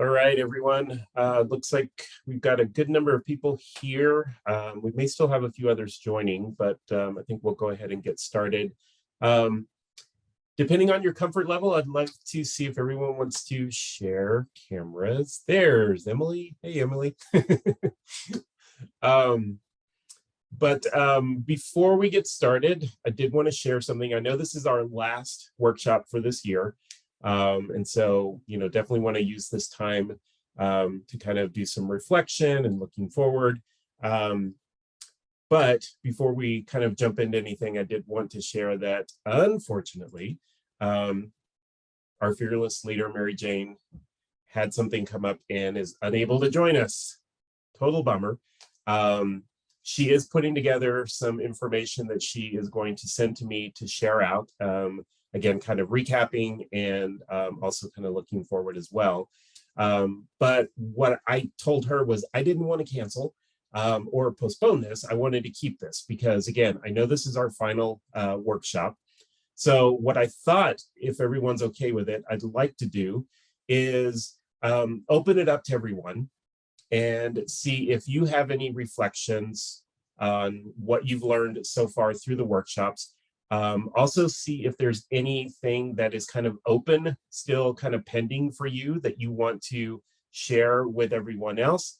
All right, everyone. Looks like we've got a good number of people here. We may still have a few others joining, but I think we'll go ahead and get started. Depending on your comfort level, I'd like to see if everyone wants to share cameras. There's Emily. Hey, Emily. Before we get started, I did want to share something. I know this is our last workshop for this year. And so, definitely want to use this time to kind of do some reflection and looking forward. But before we kind of jump into anything, I did want to share that, unfortunately, our fearless leader, Mary Jane, had something come up and is unable to join us. Total bummer. She is putting together some information that she is going to send to me to share out. Again, kind of recapping and also kind of looking forward as well. But what I told her was I didn't want to cancel or postpone this. I wanted to keep this because, again, I know this is our final workshop. So what I thought, if everyone's okay with it, I'd like to do is open it up to everyone and see if you have any reflections on what you've learned so far through the workshops. Also see if there's anything that is kind of open, still kind of pending for you that you want to share with everyone else.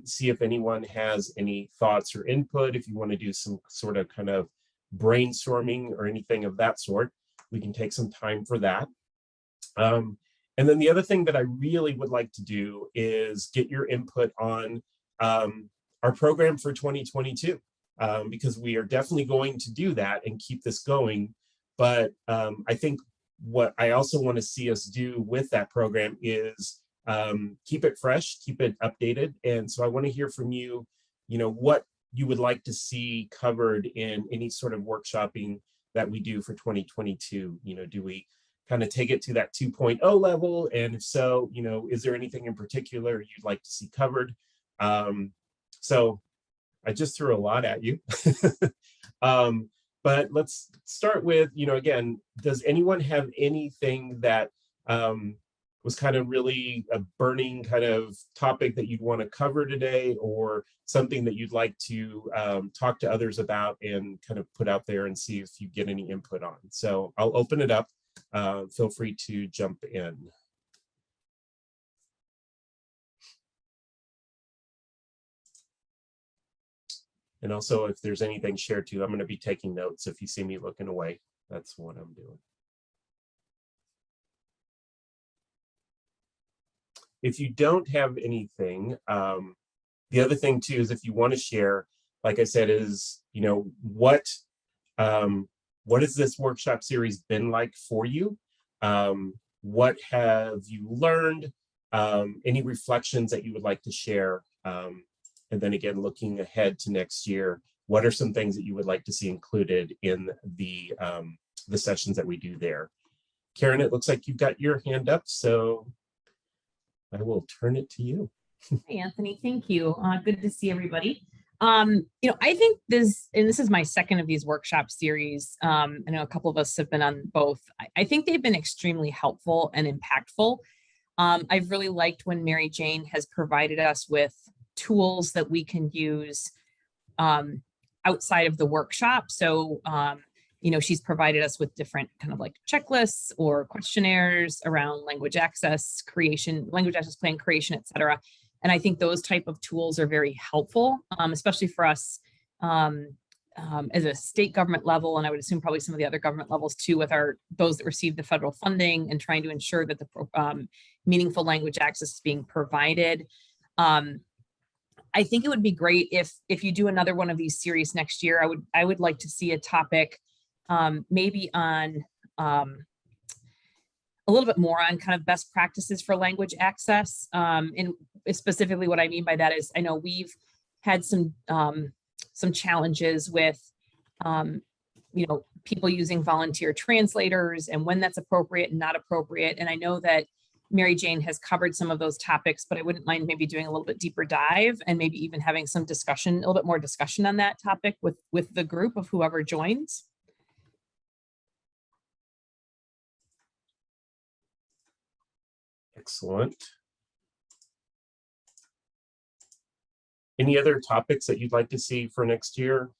See if anyone has any thoughts or input. If you want to do some sort of kind of brainstorming or anything of that sort, we can take some time for that. And then the other thing that I really would like to do is get your input on our program for 2022. Because we are definitely going to do that and keep this going. But I think what I also want to see us do with that program is keep it fresh, keep it updated. And so I want to hear from you, what you would like to see covered in any sort of workshopping that we do for 2022. Do we kind of take it to that 2.0 level? And if so, is there anything in particular you'd like to see covered? So I just threw a lot at you. But let's start with, again, does anyone have anything that was kind of really a burning kind of topic that you'd want to cover today, or something that you'd like to talk to others about and kind of put out there and see if you get any input on? So I'll open it up. Feel free to jump in. And also, if there's anything shared too, I'm going to be taking notes. If you see me looking away, that's what I'm doing. If you don't have anything, the other thing too is if you want to share, like I said, is, what has this workshop series been like for you? What have you learned? Any reflections that you would like to share? And then again, looking ahead to next year, what are some things that you would like to see included in the sessions that we do there? Karen, it looks like you've got your hand up, so I will turn it to you. Hey, Anthony, thank you. Good to see everybody. I think this is my second of these workshop series. I know a couple of us have been on both. I think they've been extremely helpful and impactful. I've really liked when Mary Jane has provided us with tools that we can use outside of the workshop. So, she's provided us with different kind of like checklists or questionnaires around language access creation, language access plan creation, et cetera. And I think those type of tools are very helpful, especially for us as a state government level, and I would assume probably some of the other government levels too, with those that receive the federal funding and trying to ensure that the meaningful language access is being provided. I think it would be great if you do another one of these series next year. I would like to see a topic maybe on a little bit more on kind of best practices for language access. And specifically what I mean by that is I know we've had some challenges with people using volunteer translators and when that's appropriate and not appropriate. And I know that Mary Jane has covered some of those topics, but I wouldn't mind maybe doing a little bit deeper dive and maybe even having some discussion, a little bit more discussion on that topic with the group of whoever joins. Excellent. Any other topics that you'd like to see for next year?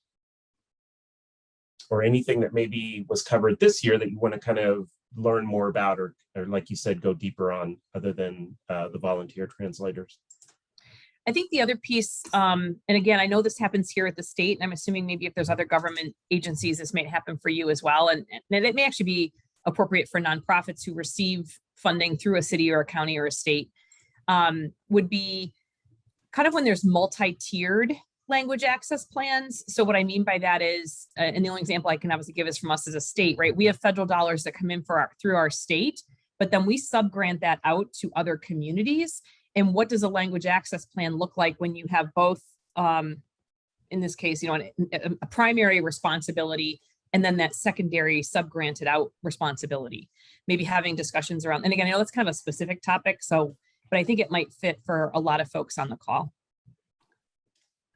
Or anything that maybe was covered this year that you want to kind of learn more about, or like you said, go deeper on, other than the volunteer translators? I think the other piece, and again, I know this happens here at the state, and I'm assuming maybe if there's other government agencies, this may happen for you as well. And it may actually be appropriate for nonprofits who receive funding through a city or a county or a state, would be kind of when there's multi-tiered language access plans. So what I mean by that is, and the only example I can obviously give is from us as a state, right? We have federal dollars that come in through our state, but then we sub-grant that out to other communities. And what does a language access plan look like when you have both, in this case, a primary responsibility and then that secondary sub-granted out responsibility? Maybe having discussions around, and again, I know that's kind of a specific topic, but I think it might fit for a lot of folks on the call.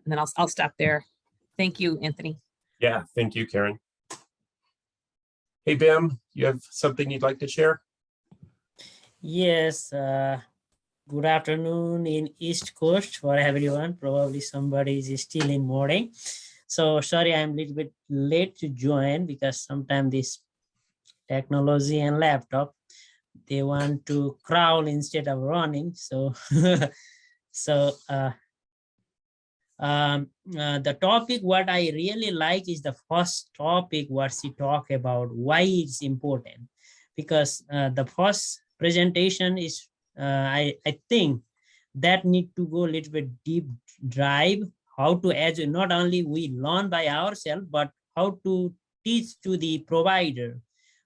And then I'll stop there. Thank you, Anthony. Yeah, thank you, Karen. Hey, Bim, you have something you'd like to share? Yes, good afternoon in East Coast for everyone. Probably somebody is still in morning. So sorry, I'm a little bit late to join because sometimes this technology and laptop, they want to crawl instead of running. So, the topic what I really like is the first topic what she talked about, why it's important. Because the first presentation is, I think that need to go a little bit deep dive, how to, as not only we learn by ourselves, but how to teach to the provider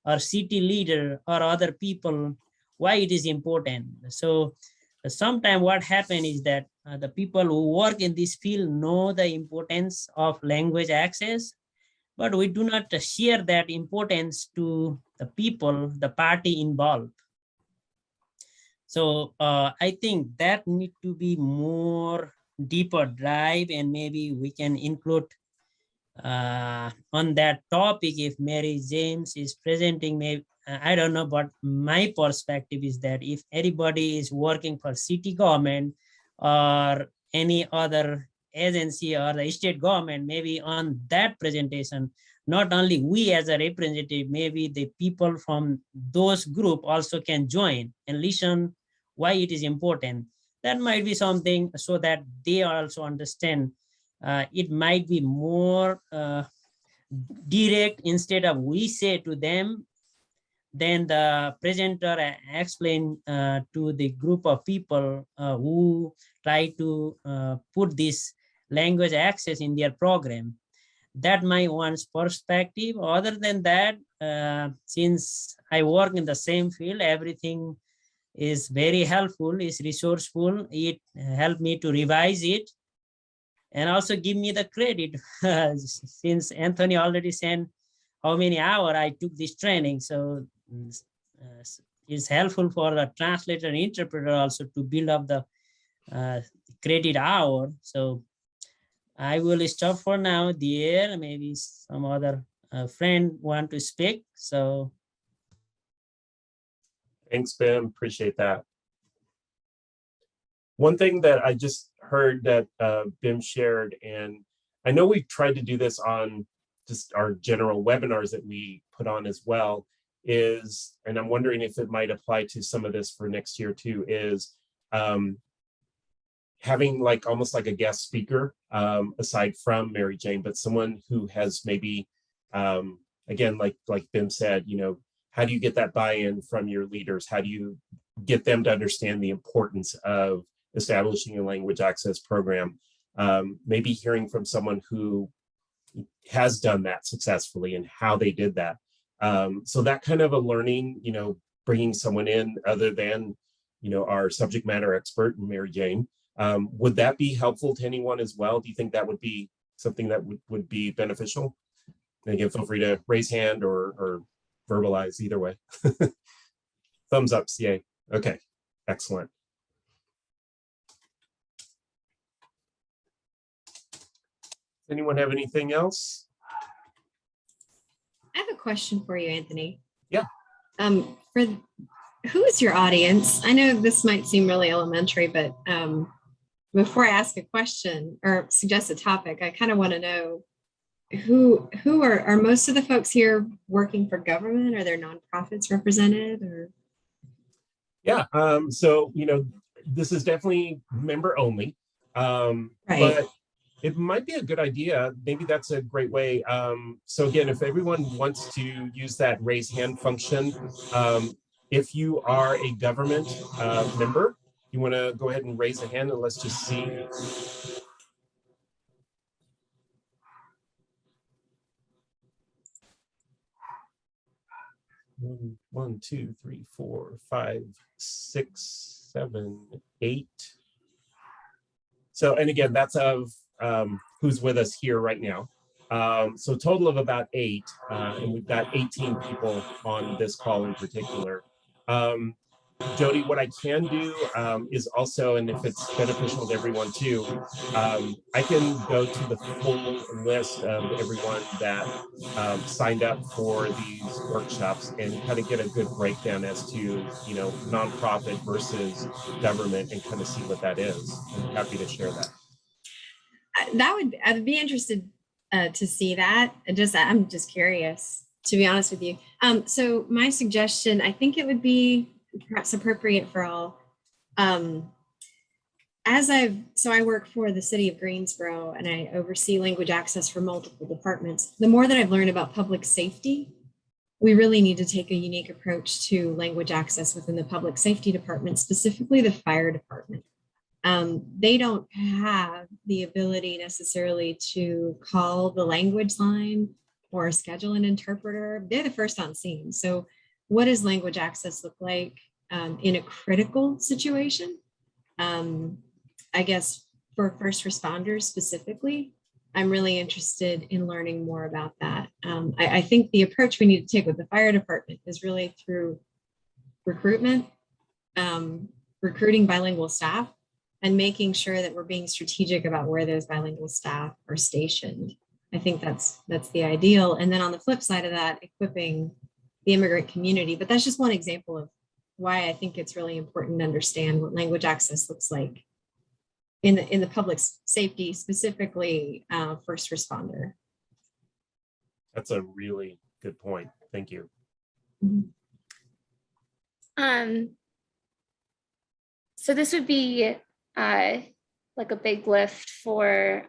or city leader or other people why it is important. So sometimes what happens is that the people who work in this field know the importance of language access, but we do not share that importance to the people, the party involved. So I think that need to be more deeper dive, and maybe we can include on that topic if Mary James is presenting. Maybe I don't know, but my perspective is that if anybody is working for city government or any other agency or the state government, maybe on that presentation, not only we as a representative, maybe the people from those group also can join and listen why it is important. That might be something so that they also understand. It might be more direct instead of we say to them, then the presenter explain to the group of people who try to put this language access in their program. That my one's perspective. Other than that, since I work in the same field, everything is very helpful, is resourceful. It helped me to revise it and also give me the credit since Anthony already sent how many hours I took this training. So it's helpful for the translator and interpreter also to build up the credit hour. So I will stop for now there. Maybe some other friend want to speak. So Thanks, Bim. Appreciate that. One thing that I just heard that Bim shared, and I know we've tried to do this on just our general webinars that we put on as well, is, and I'm wondering if it might apply to some of this for next year too, is having like almost like a guest speaker aside from Mary Jane, but someone who has maybe, again, like Bim said, how do you get that buy-in from your leaders? How do you get them to understand the importance of establishing a language access program? Maybe hearing from someone who has done that successfully and how they did that. So that kind of a learning, bringing someone in other than, our subject matter expert, Mary Jane, would that be helpful to anyone as well? Do you think that would be something that would be beneficial? And again, feel free to raise hand or verbalize, either way. Thumbs up, yay. Okay, excellent. Anyone have anything else? I have a question for you, Anthony. Yeah. For who is your audience? I know this might seem really elementary, but before I ask a question or suggest a topic, I kind of want to know who are most of the folks here working for government? Are there nonprofits represented or? Yeah. So, this is definitely member only. Right. But it might be a good idea. Maybe that's a great way. So again, if everyone wants to use that raise hand function, if you are a government member, you want to go ahead and raise a hand and let's just see. One, two, three, 4, 5, 6, 7, 8. So, and again, that's of who's with us here right now. So total of about 8, and we've got 18 people on this call in particular. Jody, what I can do is also, and if it's beneficial to everyone too, I can go to the full list of everyone that signed up for these workshops and kind of get a good breakdown as to, nonprofit versus government and kind of see what that is. I'm happy to share that. I'd be interested to see that. I'm just curious, to be honest with you. So my suggestion, I think it would be perhaps appropriate for all. I work for the city of Greensboro and I oversee language access for multiple departments. The more that I've learned about public safety, we really need to take a unique approach to language access within the public safety department, specifically the fire department. They don't have the ability necessarily to call the language line or schedule an interpreter. They're the first on scene. So what does language access look like in a critical situation? I guess for first responders specifically, I'm really interested in learning more about that. I think the approach we need to take with the fire department is really through recruitment, recruiting bilingual staff, and making sure that we're being strategic about where those bilingual staff are stationed. I think that's the ideal. And then on the flip side of that, equipping the immigrant community. But that's just one example of why I think it's really important to understand what language access looks like in the public safety, specifically first responder. That's a really good point. Thank you. So this would be like a big lift for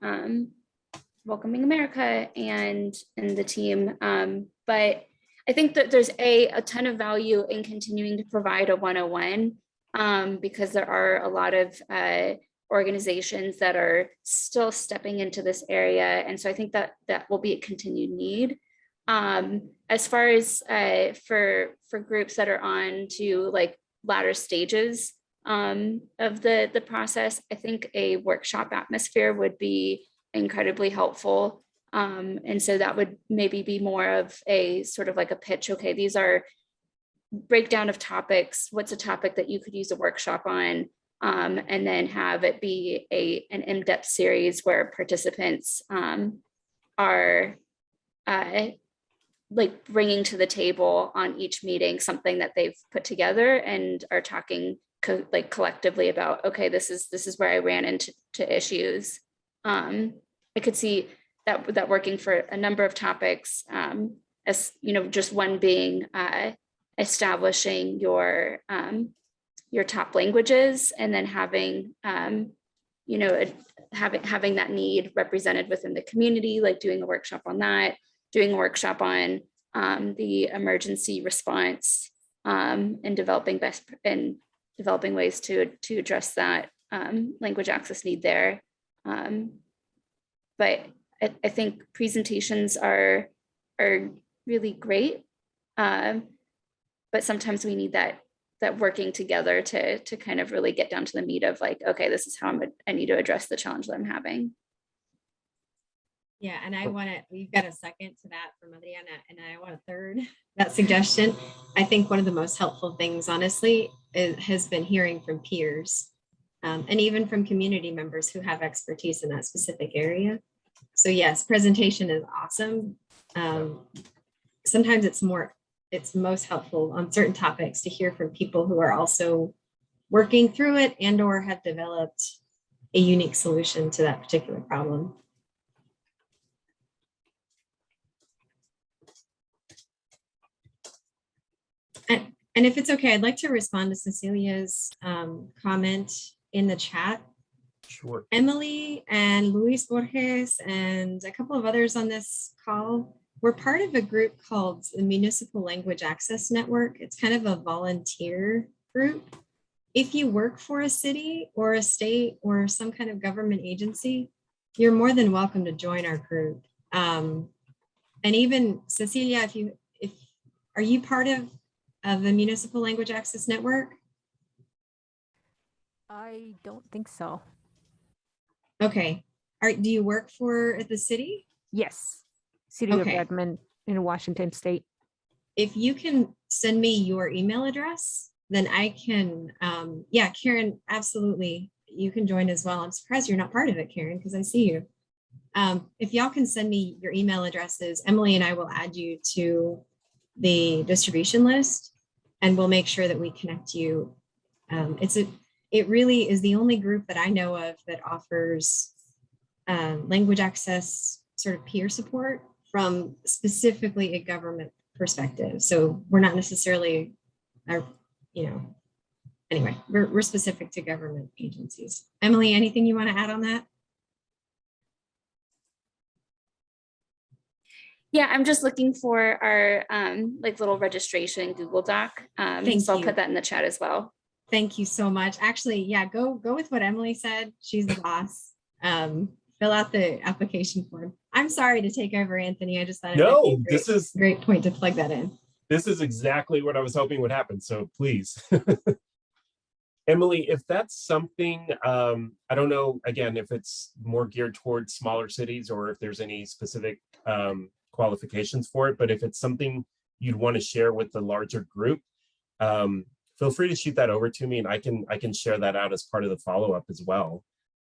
Welcoming America and the team. But I think that there's a ton of value in continuing to provide a 101 because there are a lot of organizations that are still stepping into this area. And so I think that will be a continued need. As far as for groups that are on to like latter stages of the process, I think a workshop atmosphere would be incredibly helpful. And so that would maybe be more of a sort of like a pitch. Okay, these are breakdown of topics. What's a topic that you could use a workshop on? And then have it be an in-depth series where participants are like bringing to the table on each meeting something that they've put together and are talking like collectively about, okay, this is where I ran into issues. I could see that working for a number of topics, as just one being establishing your top languages, and then having having that need represented within the community, like doing a workshop on that, doing a workshop on the emergency response, and developing ways to address that language access need there. But I think presentations are really great, but sometimes we need that working together to kind of really get down to the meat of like, okay, this is how I need to address the challenge that I'm having. Yeah, and we've got a second to that from Adriana, and I want a third that suggestion. I think one of the most helpful things, honestly, has been hearing from peers and even from community members who have expertise in that specific area. So yes, presentation is awesome. Sometimes it's most helpful on certain topics to hear from people who are also working through it and or have developed a unique solution to that particular problem. And if it's okay, I'd like to respond to Cecilia's comment in the chat. Sure. Emily and Luis Borges and a couple of others on this call, we're part of a group called the Municipal Language Access Network. It's kind of a volunteer group. If you work for a city or a state or some kind of government agency, you're more than welcome to join our group. And even Cecilia, are you part of the Municipal Language Access Network? I don't think so. Okay. Do you work for the city? Yes, City of Okay. Redmond in Washington State. If you can send me your email address, then I can, yeah, Karen, absolutely. You can join as well. I'm surprised you're not part of it, Karen, because I see you. If y'all can send me your email addresses, Emily and I will add you to the distribution list, and we'll make sure that we connect you. It really is the only group that I know of that offers language access sort of peer support from specifically a government perspective. So we're not necessarily, anyway, we're specific to government agencies. Emily, anything you want to add on that? Yeah, I'm just looking for our like little registration Google Doc. Thank so I'll you. put that in the chat as well. Thank you so much. Actually, yeah, go with what Emily said. She's the boss. Fill out the application form. I'm sorry to take over, Anthony. I just thought No, this is a great point to plug that in. This is exactly what I was hoping would happen. So please. Emily, if that's something, I don't know, again, if it's more geared towards smaller cities or if there's any specific qualifications for it, but if it's something you'd want to share with the larger group, feel free to shoot that over to me and I can share that out as part of the follow-up as well.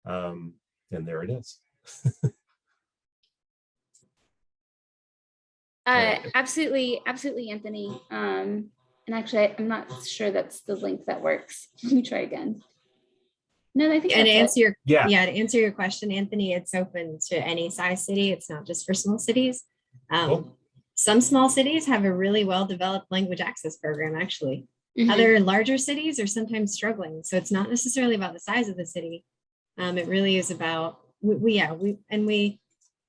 And there it is. Absolutely, Anthony. And actually, I'm not sure that's the link that works. Let me try again. No, I think And that's it. to answer your question, Anthony, it's open to any size city. It's not just for small cities. Cool. Some small cities have a really well-developed language access program, actually. Mhm. Other larger cities are sometimes struggling. So it's not necessarily about the size of the city. It really is about,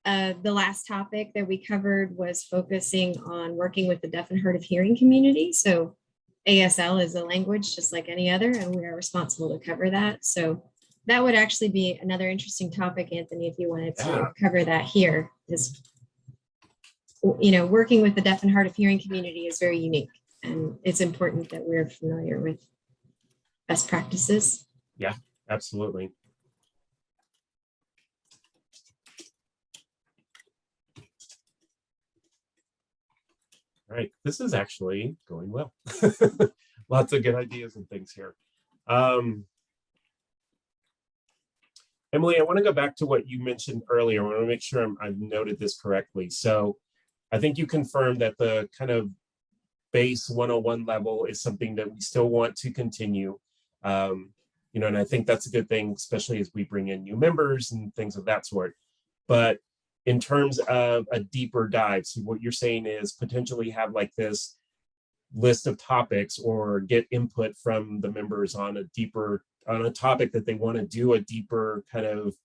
the last topic that we covered was focusing on working with the deaf and hard of hearing community. So ASL is a language just like any other, and we are responsible to cover that. So that would actually be another interesting topic, Anthony, if you wanted to cover that here. Is, working with the deaf and hard of hearing community is very unique, and it's important that we're familiar with best practices. Yeah, absolutely. All right, this is actually going well. Lots of good ideas and things here. Emily, I want to go back to what you mentioned earlier. I want to make sure I've noted this correctly. So I think you confirmed that the kind of base 101 level is something that we still want to continue. And I think that's a good thing, especially as we bring in new members and things of that sort. But in terms of a deeper dive, so what you're saying is potentially have like this list of topics or get input from the members on a topic that they want to do a deeper kind of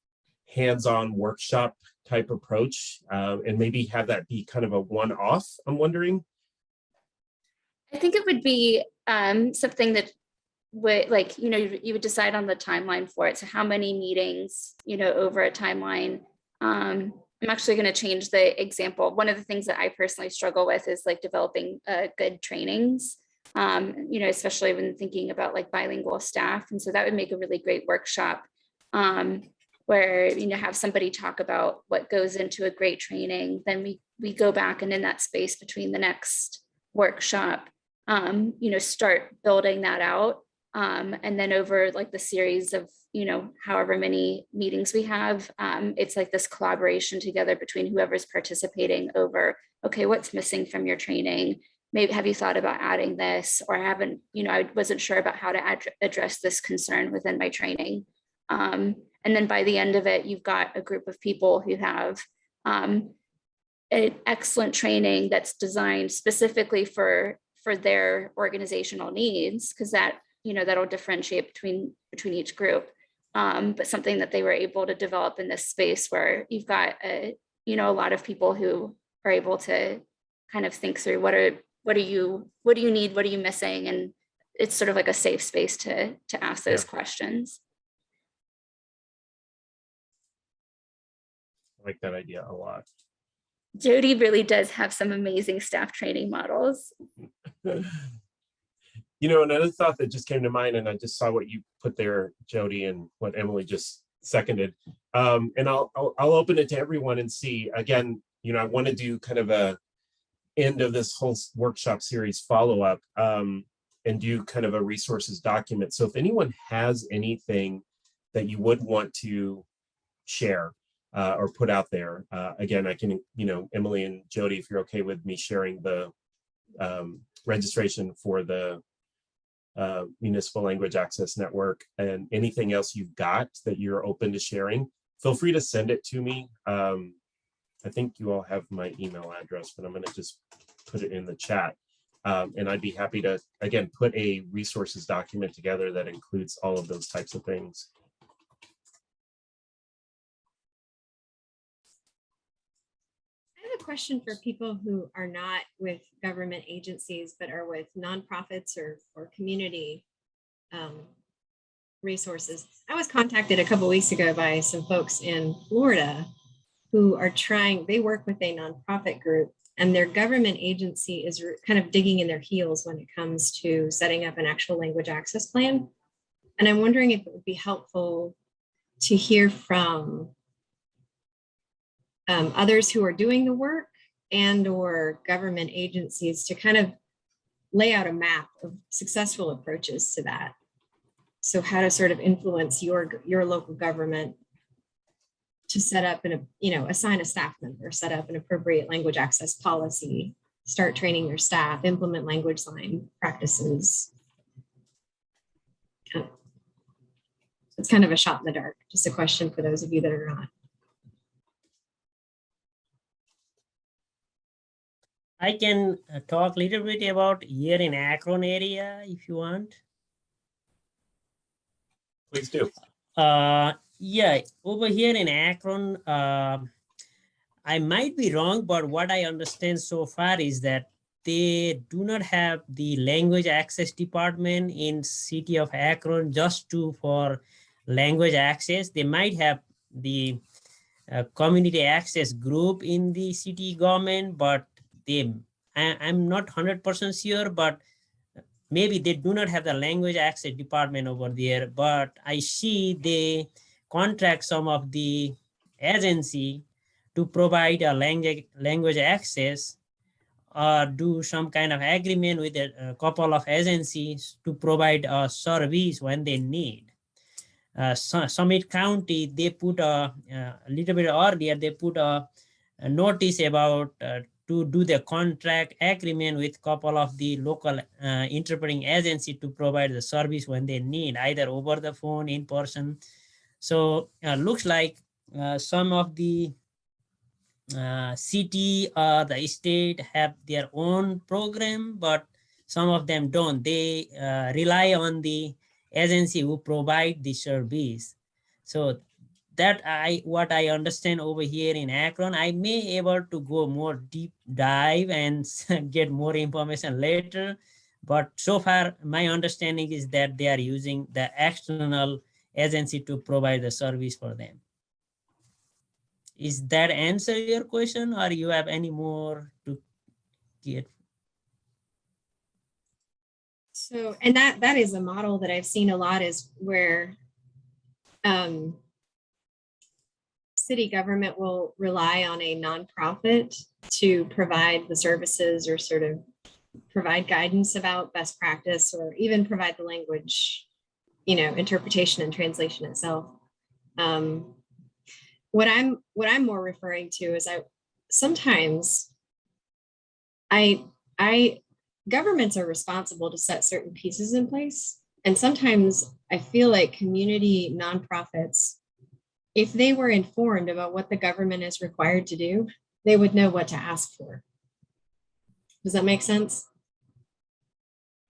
hands-on workshop type approach, and maybe have that be kind of a one-off, I'm wondering. I think it would be something that would, like, you would decide on the timeline for it. So how many meetings, over a timeline. I'm actually going to change the example. One of the things that I personally struggle with is like developing good trainings, especially when thinking about like bilingual staff. And so that would make a really great workshop where, have somebody talk about what goes into a great training. Then we go back and in that space between the next workshop, start building that out. And then over like the series of, however many meetings we have, it's like this collaboration together between whoever's participating over, okay, what's missing from your training? Maybe have you thought about adding this, or I wasn't sure about how to address this concern within my training. And And then by the end of it, you've got a group of people who have an excellent training that's designed specifically for their organizational needs, because that, that'll differentiate between each group. But something that they were able to develop in this space where you've got a lot of people who are able to kind of think through what do you need, what are you missing, and it's sort of like a safe space to ask those questions. I like that idea a lot. Jody really does have some amazing staff training models. Another thought that just came to mind, and I just saw what you put there, Jody, and what Emily just seconded. And I'll open it to everyone and see. Again, I want to do kind of a end of this whole workshop series follow-up, and do kind of a resources document. So if anyone has anything that you would want to share or put out there, again, I can, Emily and Jody, if you're okay with me sharing the registration for the Municipal Language Access Network, and anything else you've got that you're open to sharing, feel free to send it to me. I think you all have my email address, but I'm going to just put it in the chat. And I'd be happy to, again, put a resources document together that includes all of those types of things. I have a question for people who are not with government agencies, but are with nonprofits or community resources. I was contacted a couple weeks ago by some folks in Florida who are they work with a nonprofit group, and their government agency is kind of digging in their heels when it comes to setting up an actual language access plan. And I'm wondering if it would be helpful to hear from others who are doing the work and or government agencies to kind of lay out a map of successful approaches to that. So how to sort of influence your local government to set up assign a staff member, set up an appropriate language access policy, start training your staff, implement language line practices. It's kind of a shot in the dark, just a question for those of you that are not. I can talk a little bit about here in Akron area if you want. Please do. Yeah, over here in Akron, I might be wrong, but what I understand so far is that they do not have the language access department in city of Akron just for language access. They might have the community access group in the city government, but I'm not 100% sure, but maybe they do not have the language access department over there. But I see they contract some of the agency to provide a language access, or do some kind of agreement with a couple of agencies to provide a service when they need. Summit County, they put a little bit earlier, they put a notice about to do the contract agreement with couple of the local interpreting agency to provide the service when they need, either over the phone, in person. So looks like some of the city or the state have their own program, but some of them don't. They rely on the agency who provide the service. So that what I understand over here in Akron. I may able to go more deep dive and get more information later, but so far my understanding is that they are using the external agency to provide the service for them. Is that answer your question, or you have any more to get? So, and that is a model that I've seen a lot, is where city government will rely on a nonprofit to provide the services or sort of provide guidance about best practice, or even provide the language, interpretation and translation itself. What I'm more referring to is sometimes governments are responsible to set certain pieces in place. And sometimes I feel like community nonprofits if they were informed about what the government is required to do, they would know what to ask for. Does that make sense?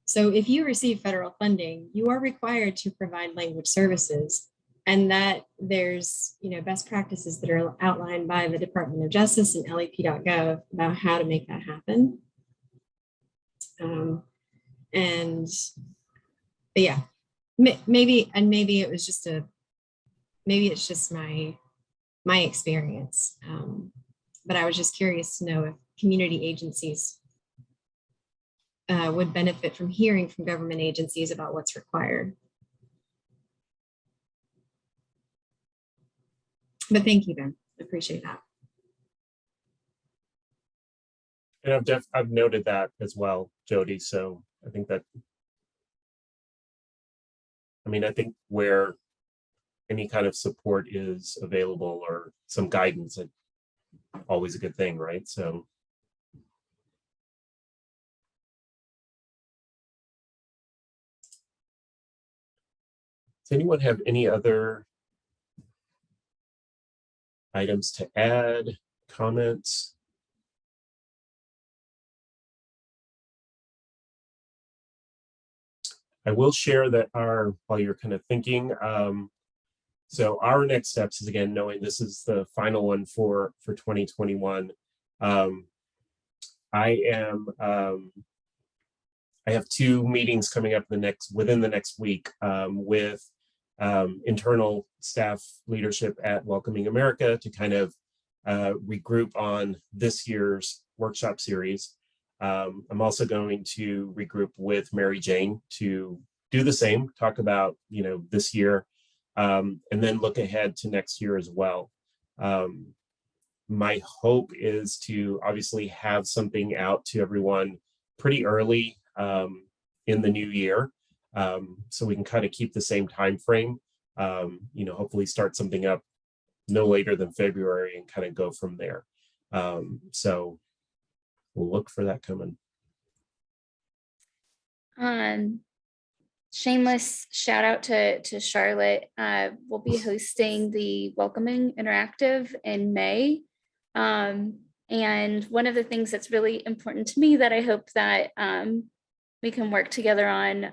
So if you receive federal funding, you are required to provide language services, and that there's best practices that are outlined by the Department of Justice and LEP.gov about how to make that happen. But yeah, maybe it was just maybe it's just my experience. But I was just curious to know if community agencies would benefit from hearing from government agencies about what's required. But thank you, Ben. I appreciate that. And I've noted that as well, Jody. So I think that, I think where any kind of support is available or some guidance, it's always a good thing, right? So. Does anyone have any other items to add, comments? I will share that while you're kind of thinking, so our next steps is, again, knowing this is the final one for 2021. I have 2 meetings coming up within the next week with internal staff leadership at Welcoming America to kind of regroup on this year's workshop series. I'm also going to regroup with Mary Jane to do the same, talk about this year, and then look ahead to next year as well. My hope is to obviously have something out to everyone pretty early in the new year, so we can kind of keep the same time frame. Hopefully start something up no later than February and kind of go from there. So we'll look for that coming. Shameless shout out to Charlotte. We'll be hosting the Welcoming Interactive in May. And one of the things that's really important to me that I hope that we can work together on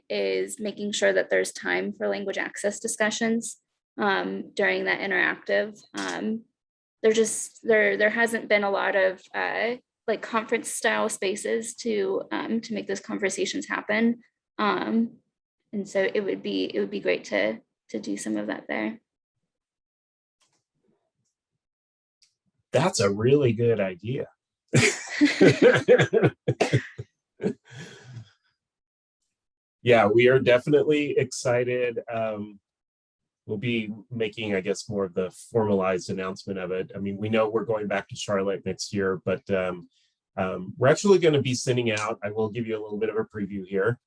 is making sure that there's time for language access discussions during that interactive. There hasn't been a lot of like conference style spaces to make those conversations happen. And so it would be great to do some of that there. That's a really good idea. Yeah, we are definitely excited. We'll be making, I guess, more of the formalized announcement of it. We know we're going back to Charlotte next year, but we're actually going to be sending out, I will give you a little bit of a preview here,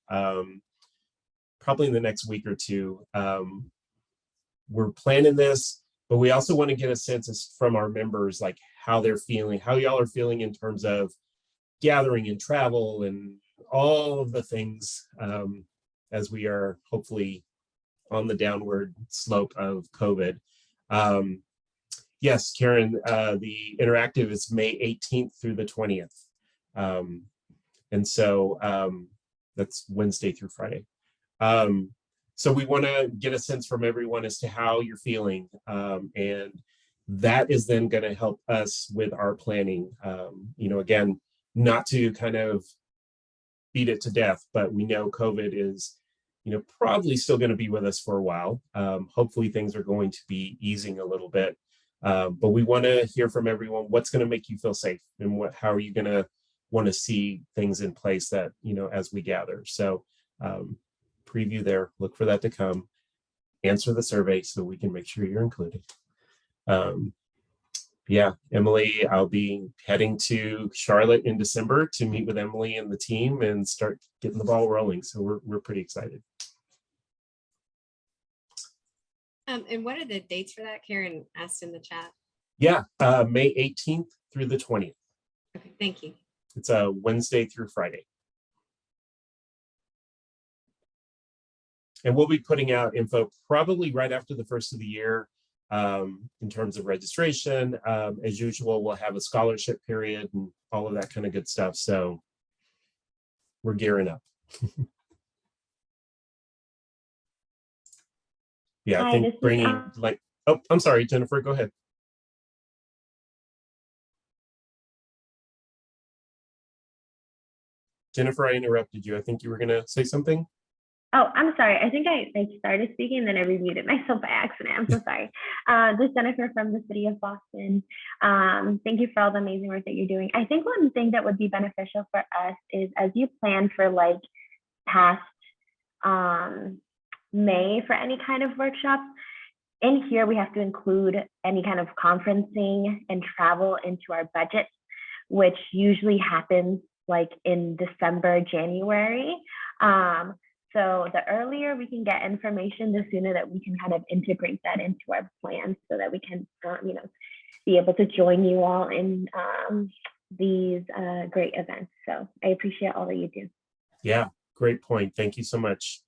probably in the next week or 2. We're planning this, but we also want to get a sense from our members, like how they're feeling, how y'all are feeling in terms of gathering and travel and all of the things as we are hopefully on the downward slope of COVID. Yes, Karen, the interactive is May 18th through the 20th. And so that's Wednesday through Friday. So we want to get a sense from everyone as to how you're feeling. And that is then going to help us with our planning. Again, not to kind of beat it to death, but we know COVID is, probably still going to be with us for a while. Hopefully things are going to be easing a little bit. But we want to hear from everyone, what's going to make you feel safe, and how are you going to want to see things in place that, as we gather. So preview there, look for that to come, answer the survey so we can make sure you're included. Yeah, Emily, I'll be heading to Charlotte in December to meet with Emily and the team and start getting the ball rolling. So we're pretty excited. And what are the dates for that? Karen asked in the chat. Yeah, May 18th through the 20th. Okay, thank you. It's a Wednesday through Friday. And we'll be putting out info probably right after the first of the year. in terms of registration. As usual, we'll have a scholarship period and all of that kind of good stuff. So we're gearing up. Yeah, I Hi, think this is, bringing like, oh, I'm sorry, Jennifer, go ahead. Jennifer, I interrupted you. I think you were going to say something. Oh, I'm sorry. I think I started speaking and then I remuted myself by accident. I'm so sorry. This is Jennifer from the city of Boston. Thank you for all the amazing work that you're doing. I think one thing that would be beneficial for us is as you plan for like past May for any kind of workshops, in here we have to include any kind of conferencing and travel into our budget, which usually happens like in December, January. So the earlier we can get information, the sooner that we can kind of integrate that into our plans so that we can, be able to join you all in these great events. So I appreciate all that you do. Yeah, great point. Thank you so much.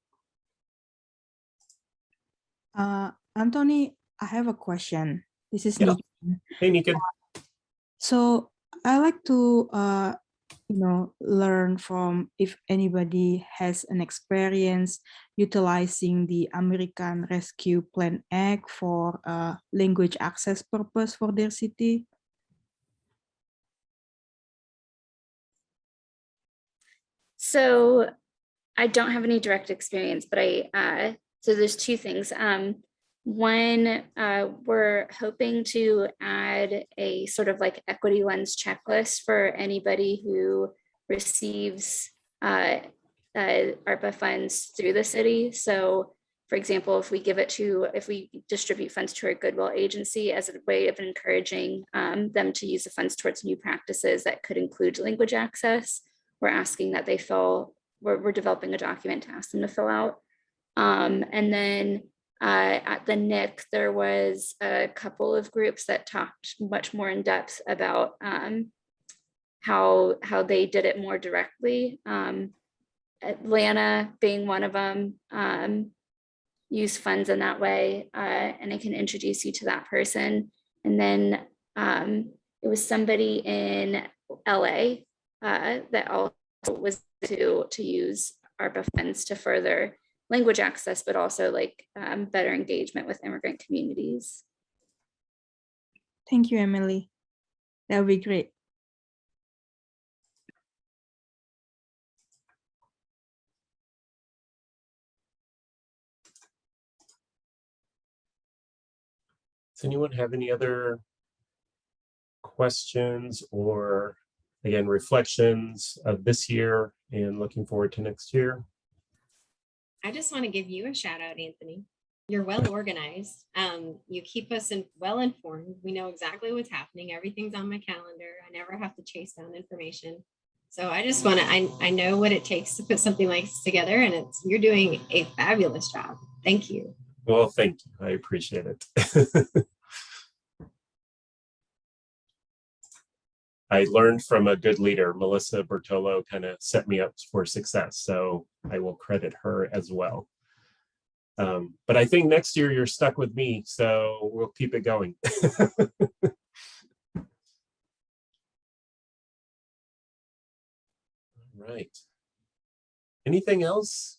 Anthony, I have a question. This is Yeah. Nick. Hey, Nika. So I like to, learn from if anybody has an experience utilizing the American Rescue Plan Act for language access purpose for their city. So I don't have any direct experience, but so there's two things. One, we're hoping to add a sort of like equity lens checklist for anybody who receives ARPA funds through the city. So for example, if we distribute funds to our Goodwill agency as a way of encouraging them to use the funds towards new practices that could include language access, we're asking that they we're developing a document to ask them to fill out. And then at the NIC, there was a couple of groups that talked much more in depth about how they did it more directly. Atlanta being one of them, use funds in that way, and I can introduce you to that person. And then it was somebody in LA that also was to use ARPA funds to further language access, but also like better engagement with immigrant communities. Thank you, Emily. That would be great. Does anyone have any other questions or, again, reflections of this year and looking forward to next year? I just want to give you a shout out, Anthony. You're well organized. You keep us well informed. We know exactly what's happening. Everything's on my calendar. I never have to chase down information. So I just want to, I know what it takes to put something like this together, and you're doing a fabulous job. Thank you. Well, thank you. I appreciate it. I learned from a good leader, Melissa Bertolo, kind of set me up for success. So I will credit her as well. But I think next year you're stuck with me, so we'll keep it going. Right. Anything else?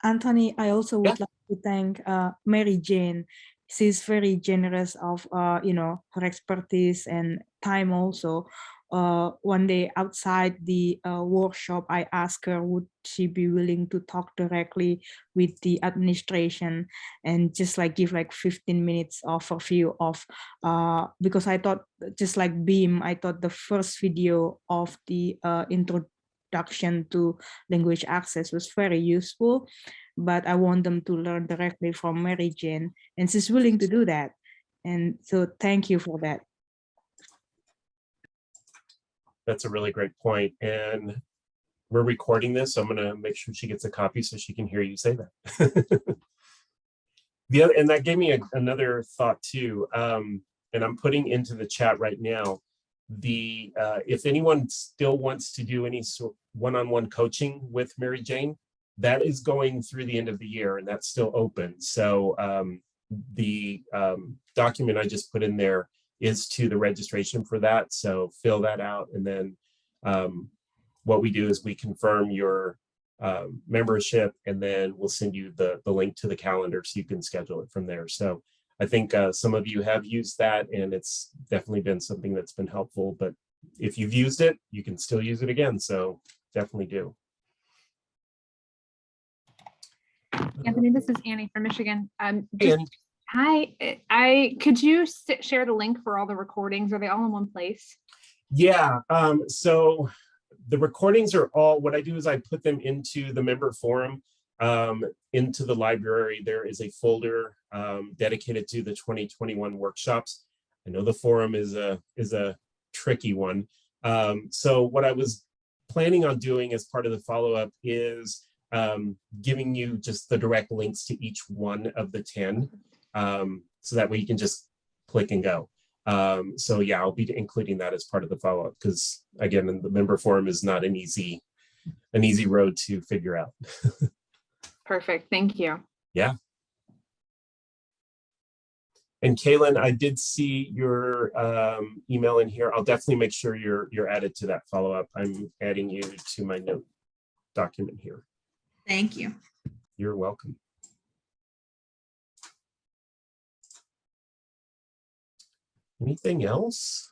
Anthony, I also would like to thank Mary Jane. She's very generous of her expertise and time also. One day outside the workshop, I asked her would she be willing to talk directly with the administration and just like give like 15 minutes of a view of because I thought just like Beam, I thought the first video of the introduction to language access was very useful, but I want them to learn directly from Mary Jane, and she's willing to do that. And so thank you for that. That's a really great point. And we're recording this, so I'm going to make sure she gets a copy so she can hear you say that. And that gave me another thought too. And I'm putting into the chat right now, if anyone still wants to do any one-on-one coaching with Mary Jane, that is going through the end of the year and that's still open. So the document I just put in there is to the registration for that. So fill that out, and then what we do is we confirm your membership, and then we'll send you the link to the calendar so you can schedule it from there. So I think some of you have used that, and it's definitely been something that's been helpful. But if you've used it, you can still use it again. So definitely do. Anthony, this is Annie from Michigan. Hey, Just, Annie. hi, could you share the link for all the recordings? Are they all in one place? Yeah, so the recordings are all, what I do is I put them into the member forum, into the library. There is a folder dedicated to the 2021 workshops. I know the forum is a tricky one. So what I was planning on doing as part of the follow-up is giving you just the direct links to each one of the 10, so that way you can just click and go. So yeah, I'll be including that as part of the follow-up, because again, the member forum is not an easy road to figure out. Perfect, thank you. Yeah. And Kaylin, I did see your email in here. I'll definitely make sure you're added to that follow-up. I'm adding you to my note document here. Thank you. You're welcome. Anything else?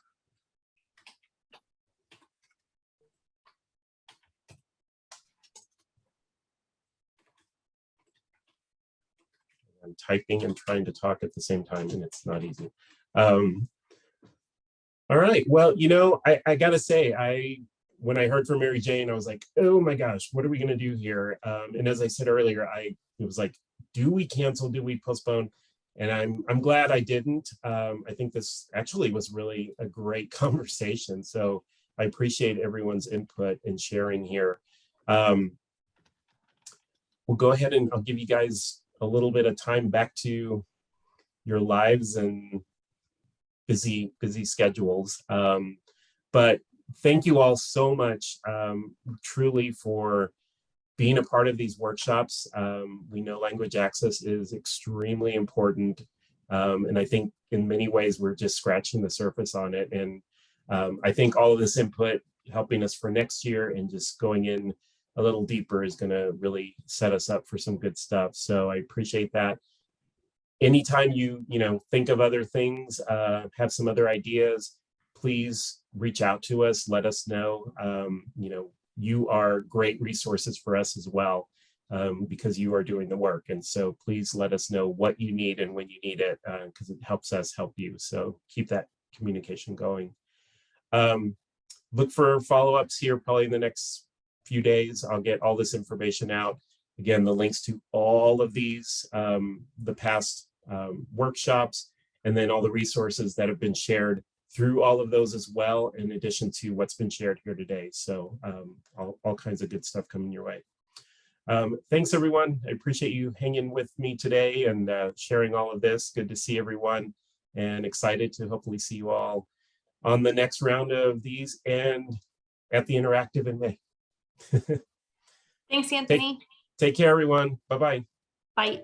I'm typing and trying to talk at the same time, and it's not easy. All right, well, you know, I gotta say, when I heard from Mary Jane, I was like, oh my gosh, what are we gonna do here? And as I said earlier, it was like, do we cancel, do we postpone? And I'm glad I didn't. I think this actually was really a great conversation. So I appreciate everyone's input and sharing here. We'll go ahead and I'll give you guys a little bit of time back to your lives and busy schedules. But thank you all so much, truly, for being a part of these workshops. We know language access is extremely important. And I think in many ways, we're just scratching the surface on it. And I think all of this input helping us for next year and just going in a little deeper is gonna really set us up for some good stuff. So I appreciate that. Anytime you think of other things, have some other ideas, please reach out to us, let us know. You are great resources for us as well, because you are doing the work. And so please let us know what you need and when you need it, because it helps us help you. So keep that communication going. Look for follow-ups here probably in the next few days. I'll get all this information out. Again, the links to all of these, the past workshops, and then all the resources that have been shared through all of those as well, in addition to what's been shared here today. So all kinds of good stuff coming your way. Thanks, everyone. I appreciate you hanging with me today and sharing all of this. Good to see everyone, and excited to hopefully see you all on the next round of these and at the Interactive in May. Thanks, Anthony. Take care, everyone. Bye-bye. Bye.